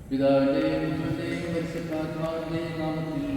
പിതാവിന്റെയും പുത്രന്റെയും പരിശുദ്ധാത്മാവിന്റെയും നാമത്തിൽ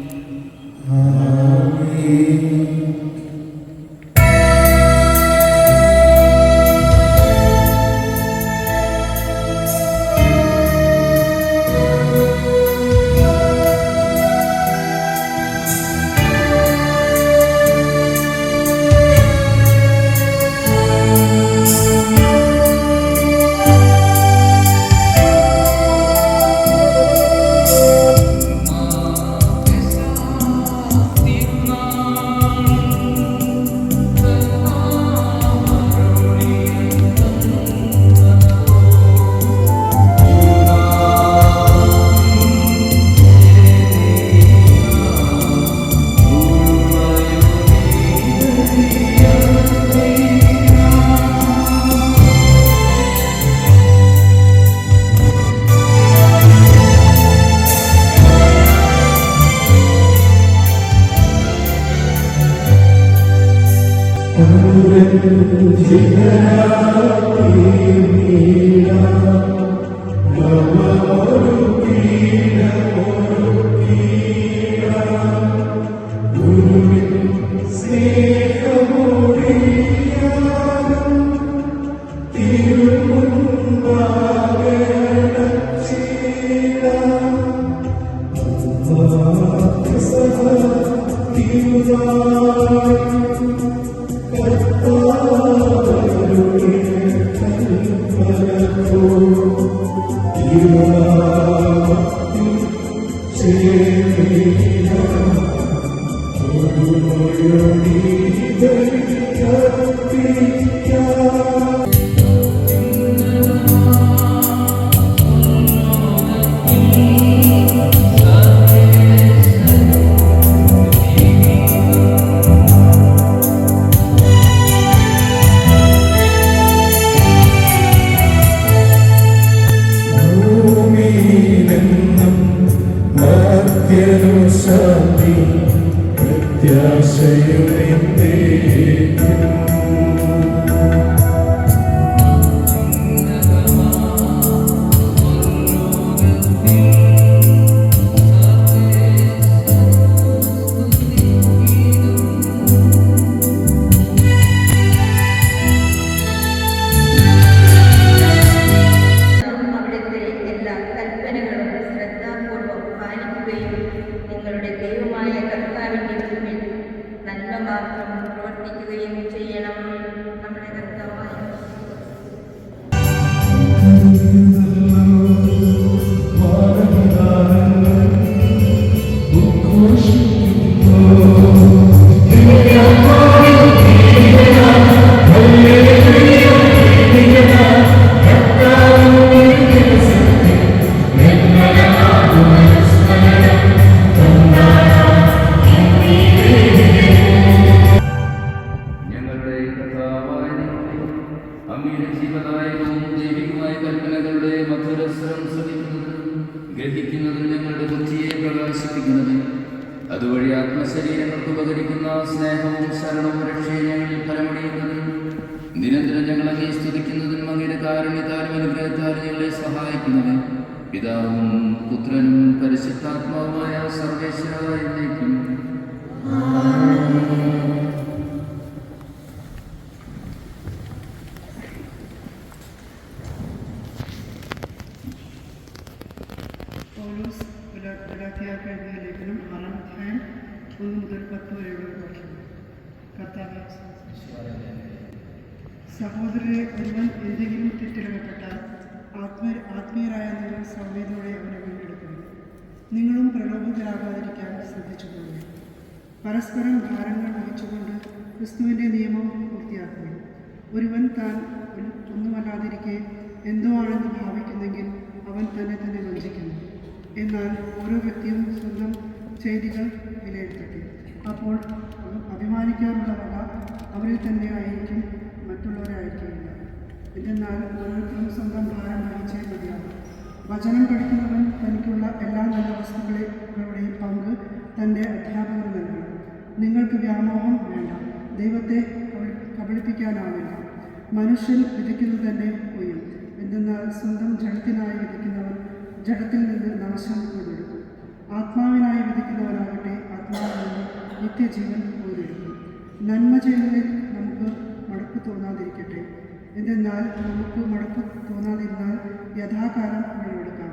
അതുവഴി ആത്മശരീരങ്ങൾക്ക് ഉപകരിക്കുന്ന സ്നേഹവും ശരണവും രക്ഷയും ഞങ്ങളിൽ ഫലമണിയുന്നതിനും നിരന്തരം ഞങ്ങൾ അങ്ങേ സ്തുതിക്കുന്നതിനും അങ്ങയുടെ കാരുണ്യത്താലും അനുഗ്രഹത്താലും ഞങ്ങളെ സഹായിക്കുന്നത് പിതാവും പുത്രനും പരിശുദ്ധാത്മാവുമായ സർവേശ്വരനായിരിക്കും. സഹോദരരെ, ഒരുവൻ എന്തെങ്കിലും തെറ്റിടപെട്ടാൽ ആത്മീയരായ നിങ്ങൾ സൗമ്യതയോടെ അവനെ വീണ്ടെടുക്കുന്നു. നിങ്ങളും പ്രലോഭത്തിലാകാതിരിക്കാൻ ശ്രദ്ധിച്ചുകൊള്ളു. പരസ്പരം ഭാരങ്ങൾ വഹിച്ചുകൊണ്ട് ക്രിസ്തുവിൻ്റെ നിയമം പൂർത്തിയാക്കുന്നു. ഒരുവൻ താൻ ഒന്നുമല്ലാതിരിക്കെ എന്തോ ആണെന്ന് ഭാവിക്കുന്നെങ്കിൽ അവൻ തന്നെ വഞ്ചിക്കുന്നു. എന്നാൽ ഓരോ വ്യക്തിയും സ്വന്തം ചെയ്തികൾ വിലയിരുത്തട്ടെ. അപ്പോൾ അഭിമാനിക്കാനുള്ള വക അവരിൽ തന്നെ ആയിരിക്കും, മറ്റുള്ളവരായിരിക്കില്ല. എന്നാൽ ഓരോരുത്തരും സ്വന്തം ഭാരം വഹിച്ചേ മതിയാകും. വചനം പഠിക്കുന്നവൻ തനിക്കുള്ള എല്ലാ നല്ല വസ്തുക്കളുടെയും പങ്ക് തൻ്റെ അധ്യാപകന് നൽകണം. നിങ്ങൾക്ക് വ്യാമോഹം വേണ്ട. ദൈവത്തെ കബളിപ്പിക്കാനാവില്ല. മനുഷ്യൻ വിധിക്കുന്നത് തന്നെ കൊയ്യും. എന്തെന്നാൽ സ്വന്തം ജഡത്തിനായി വിധിക്കുന്നവൻ ജഡത്തിൽ നിന്ന് നാശം ഉൾപ്പെടും. ആത്മാവിനായി വിധിക്കുന്നവനാകട്ടെ ആത്മാവിൽ നിന്ന് നിത്യജീവൻ പോലെടുക്കും. നന്മ ചെയ്യുന്നതിൽ നമുക്ക് മടുപ്പ് തോന്നാതിരിക്കട്ടെ. എന്തെന്നാൽ നമുക്ക് മടുപ്പ് തോന്നാതിരുന്നാൽ യഥാകാലം വിളവെടുക്കാം.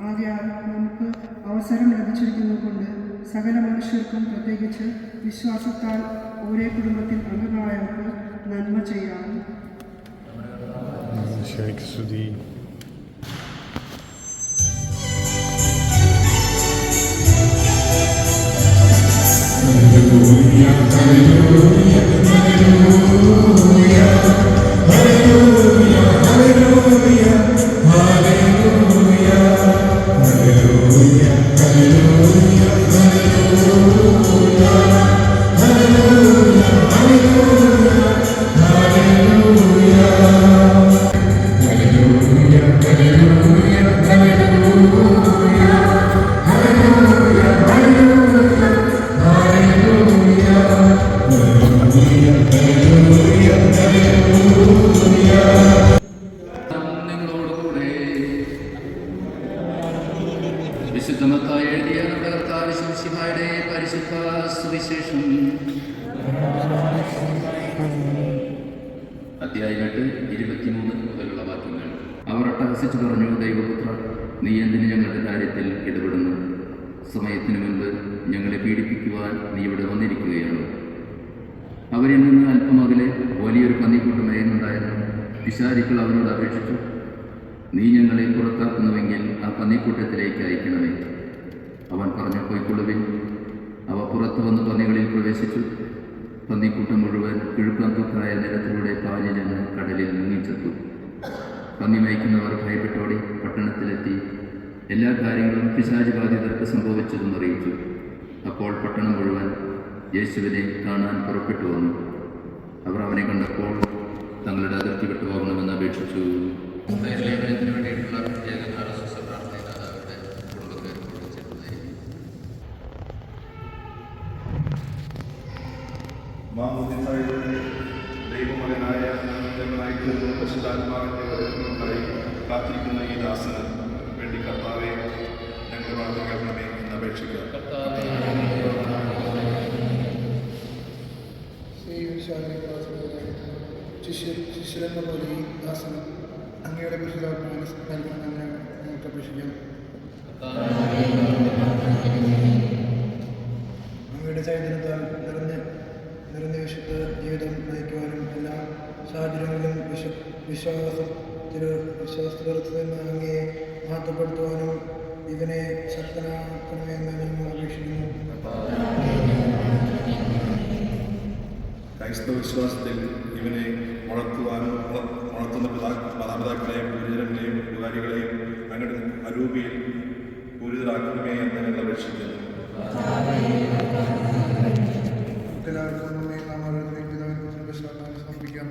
ആകയാൽ നമുക്ക് അവസരം ലഭിച്ചിരിക്കുന്നത് കൊണ്ട് സകല മനുഷ്യർക്കും പ്രത്യേകിച്ച് വിശ്വാസത്താൽ ഒരേ കുടുംബത്തിൽ അംഗങ്ങളായവർക്ക് നന്മ ചെയ്യാം. സ്തുതി. വിശുദ്ധ മത്തായി എഴുതിയ നമ്മുടെ കർത്താവ് ശിഹായുടെ പരിശുദ്ധ സുവിശേഷം അധ്യായം 8 23 മുതലുള്ള വാക്യങ്ങൾ. അവർ അട്ടഹസിച്ചു പറഞ്ഞു, ദൈവപുത്ര, നീ എന്തിന് ഞങ്ങളുടെ കാര്യത്തിൽ ഇടപെടുന്നു? സമയത്തിനു മുൻപ് ഞങ്ങളെ പീഡിപ്പിക്കുവാൻ നീ ഇവിടെ വന്നിരിക്കുകയാണ്. അവരിൽ നിന്ന് അല്പം അകലെ വലിയൊരു പന്നിക്കൂട്ടം മേയുന്നുണ്ടായിരുന്നു. പിശാചുക്കൾ അവനോട് അപേക്ഷിച്ചു, നീ ഞങ്ങളെ പുറത്താക്കുന്നുവെങ്കിൽ ആ പന്നിക്കൂട്ടത്തിലേക്ക് അയക്കണമേ. അവൻ പറഞ്ഞു, പോയിക്കൊള്ളുവിൻ. അവ പുറത്തു വന്ന് പന്നികളിൽ പ്രവേശിച്ചു. പന്നിക്കൂട്ടം മുഴുവൻ കിഴുക്കാന്തൂക്കായ നിലത്തിലൂടെ പാഞ്ഞു ചെന്ന് കടലിൽ മുങ്ങിച്ചെത്തു. പന്നി മേയ്ക്കുന്നവർ ഭയപ്പെട്ടോടി പട്ടണത്തിലെത്തി എല്ലാ കാര്യങ്ങളും പിശാച് ബാധിതർക്ക് സംഭവിച്ചതെന്ന് അറിയിച്ചു. അപ്പോൾ പട്ടണം മുഴുവൻ യേശുവിനെ കാണാൻ പുറപ്പെട്ടു വന്നു. അവർ അവനെ കണ്ടപ്പോൾ തങ്ങളുടെ അതിർത്തി വിട്ടുപോകണമെന്ന് അപേക്ഷിച്ചു. ലേഖനത്തിന് വേണ്ടിയിട്ടുള്ള പ്രത്യേക പ്രാർത്ഥന അവരുടെ കുടുംബക്കാർ കുറിച്ചിട്ടുണ്ടായിരുന്നു. ദൈവമകനായ ജന്മനായിത്തീർന്ന പരിശുദ്ധാത്മാവിന്റെ വരവിനായി കാത്തിരിക്കുന്ന ഈ ദാസന് വേണ്ടി കർത്താവെ ഞങ്ങൾ പ്രാർത്ഥിക്കണമേ എന്ന് അപേക്ഷിക്കാം. ശിഷ്യരെന്ന പോലെ ഈ ദാസന് അങ്ങയുടെ പരിശുദ്ധാത്മാവിനെ നൽകണമെന്ന് ഞങ്ങൾക്ക് അപേക്ഷിക്കാം. അങ്ങയുടെ ചൈതന്യത്താൽ നിറഞ്ഞ വിശുദ്ധ ജീവിതം നയിക്കുവാനും എല്ലാ സാഹചര്യങ്ങളിലും വിശ്വാസത്തിൽ നിന്ന് അങ്ങയെ മഹത്വപ്പെടുത്തുവാനും ഇവനെ ശക്തനാക്കണമെന്ന് ഞങ്ങൾ അപേക്ഷിക്കുന്നു. ക്രൈസ്തവ വിശ്വാസത്തിൽ ഇവനെ വളർത്തുന്ന മാതാപിതാക്കളെയും ഗുരുജനങ്ങളെയും ഉപകാരികളെയും അങ്ങയുടെ അരൂപിയിൽ പൂരിതരാക്കണമേ എന്ന് ഞങ്ങൾ അപേക്ഷിക്കുന്നു. എല്ലാവർക്കും നാം ഓരോരുത്തരും സമർപ്പിക്കാം.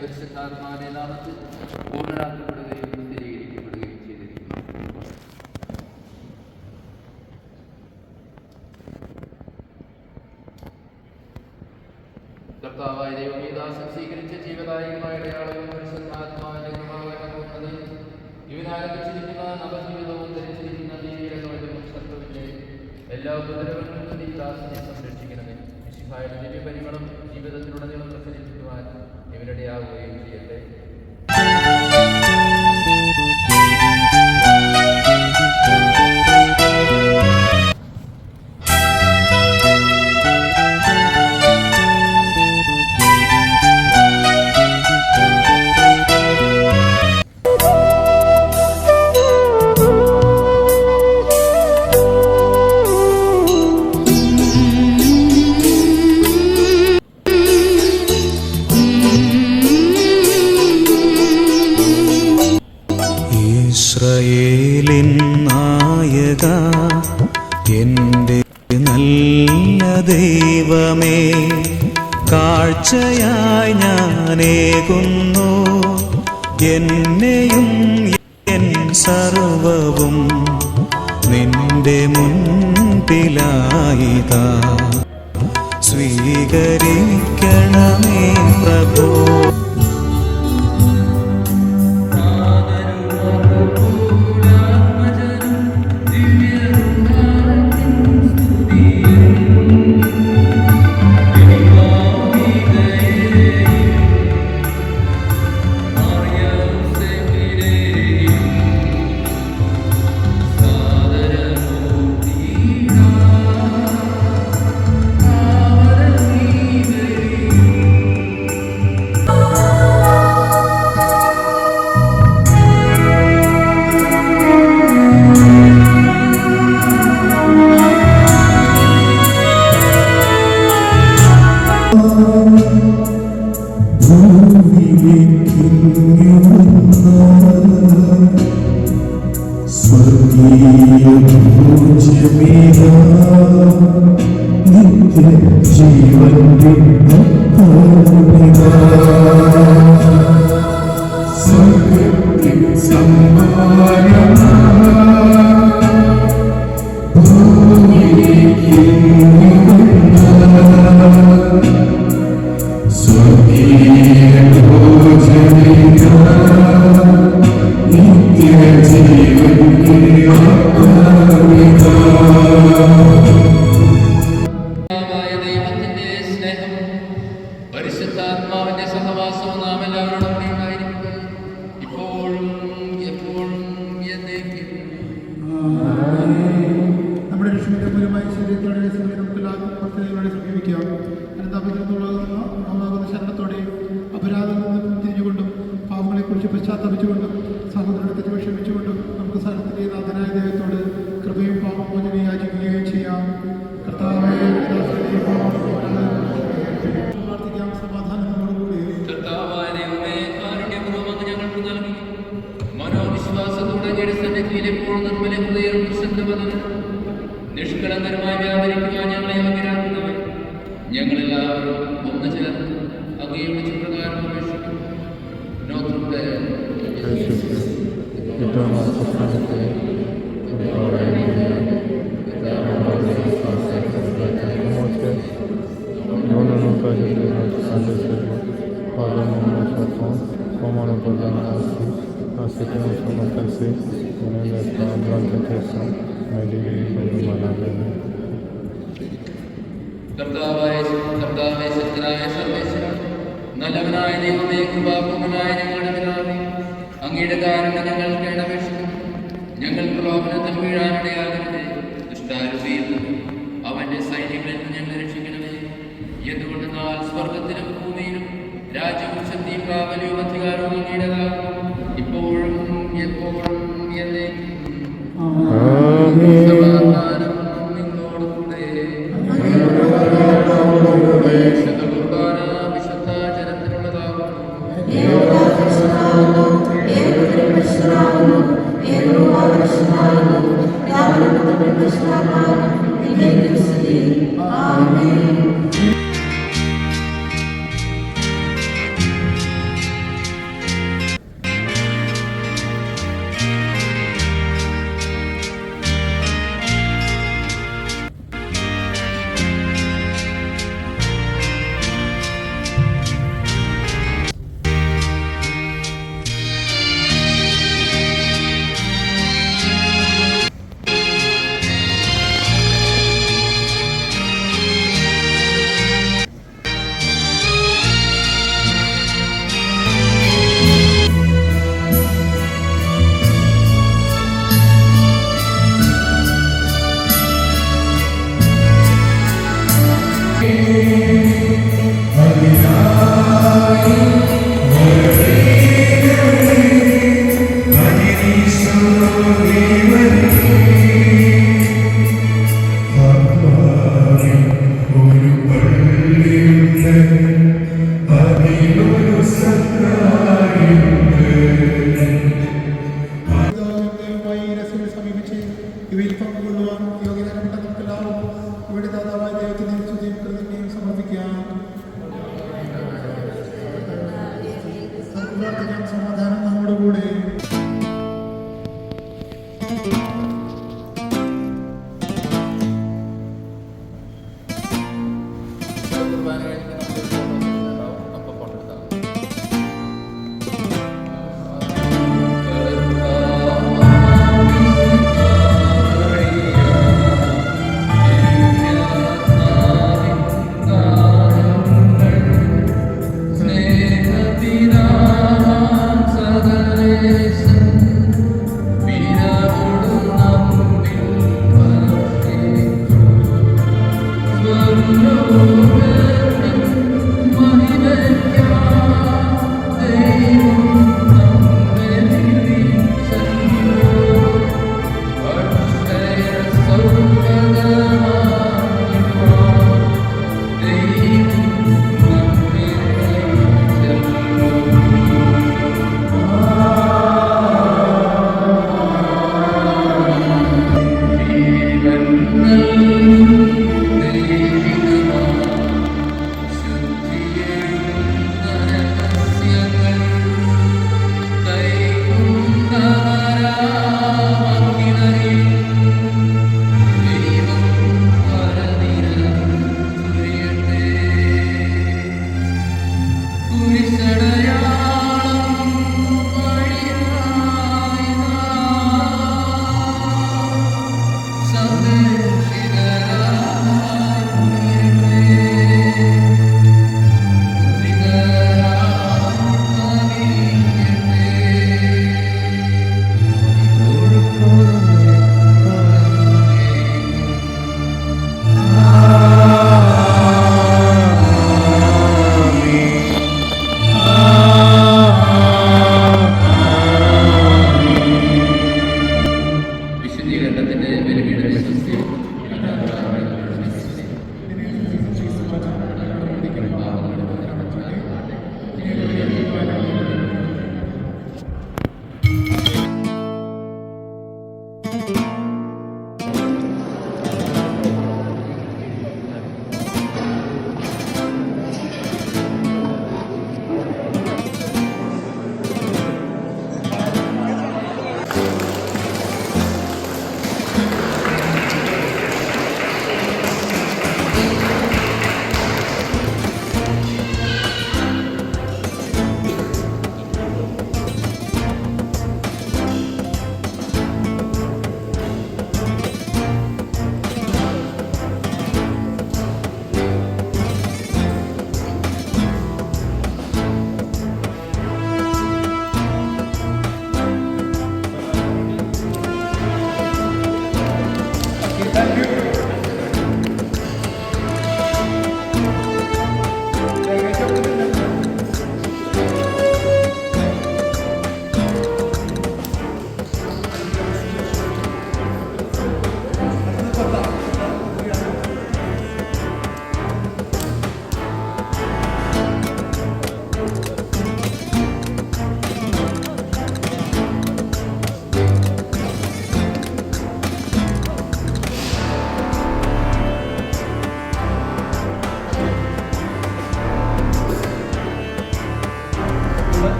പരിശുദ്ധാത്മാവിന്റെ നാമത്തിൽ പൂർണ്ണരാക്കപ്പെടുകയും സ്ഥിരീകരിക്കപ്പെടുകയും ചെയ്തിരിക്കുന്നു. കർത്താവായ ദൈവം ഈ ദാസൻ സ്വീകരിച്ച ജീവദായകമായ അടയാളവും പരിശുദ്ധാത്മാവിന്റെ കൃപാകരമാകുന്നത് ഇവൻ ആരംഭിച്ചിരിക്കുന്ന നവജീവിതവും ധരിച്ചിരിക്കുന്ന ദൈവീകങ്ങളുടെ ശത്രുവിന്റെ എല്ലാ ഉപദ്രവങ്ങളും നീ ദാസനെ സംരക്ഷിക്കണമേ. മിശിഹായുടെ ദിവ്യ പരിമളം ജീവിതത്തിലുടനീളം പ്രസരിപ്പിക്കുവാൻ ഇവനിടയാവുകയും ചെയ്യട്ടെ. ഇസ്രായേലിൻ നായക എൻ്റെ നല്ല ദൈവമേ, കാഴ്ചയായി ഞാനേകുന്നു എന്നെയും എൻ സർവവും നിന്റെ മുൻപിലായിതാ. സ്വീകരിക്കണമേ പ്രഭോ. പരിശുദ്ധാത്മാവിന്റെ സഹവാസവും നാം എല്ലാവരോടും കൂടി ഉണ്ടായിരിക്കട്ടെ, ഇപ്പോഴും എപ്പോഴും എന്നേക്കും. നമ്മുടെ രക്ഷയുടെ മൂലമായി ശരീരത്തോടെ നമുക്ക് ലാഭത്തോടെ സമീപിക്കാം. അനന്തപുരത്തോളാകുന്ന ശരണത്തോടെ അപരാധത്തിൽ നിന്നും തിരിഞ്ഞുകൊണ്ടും പാപങ്ങളെക്കുറിച്ച് പശ്ചാത്തപിച്ചുകൊണ്ടും സഹോദരത്തെ ക്ഷമിച്ചുകൊണ്ടും നമുക്ക് സ്ഥലത്തിൻ്റെ നാഥനായ ദൈവത്തോട് കൃപയും പാപമോചനം യാചിക്കുകയും ചെയ്യാം. കർത്താവായ പ്രാർത്ഥിക്കാം. സമാധാനത്തോടുകൂടി കർത്താവായ ദൈവമേ, കാരുണ്യപൂർവ്വം അങ്ങ് ഞങ്ങൾക്ക് നൽകി മനോവിശ്വാസത്തോടെ അങ്ങയുടെ സന്നിധിയിൽ എപ്പോഴും നിർമ്മല ഹൃദയവും പ്രസന്നവദനം നിഷ്കളങ്കരമായി വ്യാപരിക്കുവാൻ ഞങ്ങളെ യോഗ്യരാക്കുന്നവൻ. ഞങ്ങളെല്ലാവരും ഒന്ന് ചേർന്ന് അങ്ങയെ വിളിച്ച പ്രകാരം അപേക്ഷിക്കുന്നു. നോക്കട്ടെ കർത്താവേ, ശക്തനായ സർവേശ്വരൻ, നല്ലവനായ ദൈവമേ, കൃപാപൂർണ്ണനായ ഞങ്ങളുടെ പിതാവേ, അങ്ങയുടെ കാരണം ഞങ്ങൾ കേണപേക്ഷിക്കുന്നു. ഞങ്ങൾ പ്രലോഭനത്തിൽ വീഴാനിടയാകരുതേ, ദുഷ്ടാരൂപിയിൽ നിന്നും അവന്റെ സൈന്യങ്ങളിൽ നിന്ന് ഞങ്ങളെ രക്ഷിക്കണമേ. എന്തുകൊണ്ടെന്നാൽ സ്വർഗത്തിലും ഭൂമിയിലും രാജ്യവും ശക്തിയും പ്രാബല്യവും അധികാരവും അങ്ങയുടേതാകുന്നു, ഇപ്പോഴും എപ്പോഴും എന്നേക്കും. സമാധാനം നിങ്ങളോടുകൂടെ. വിശുദ്ധ കുർബാന വിശുദ്ധ ജനത്തിനുള്ളതാകുന്നു. സമീപിച്ച് ഇവയിൽ പങ്കുകൊള്ളുവാൻ യോഗ്യതപ്പെട്ട നമുക്കെല്ലാവർക്കും ഇവിടെ ദാതാവായ ദൈവത്തിന് സ്തുതിയും കൃതജ്ഞതയും സമർപ്പിക്കാം. സമാധാനം നമ്മോടുകൂടെ.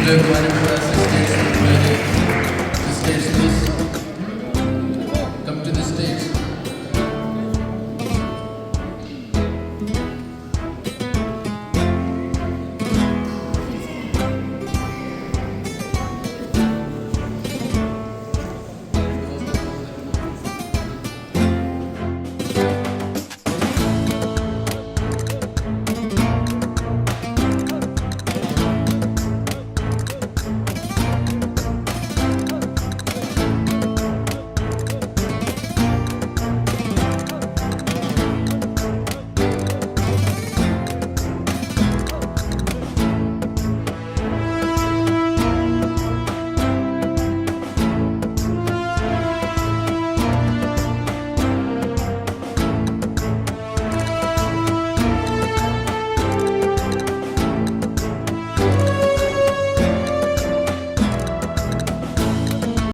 ബഹുമാനപ്പെട്ട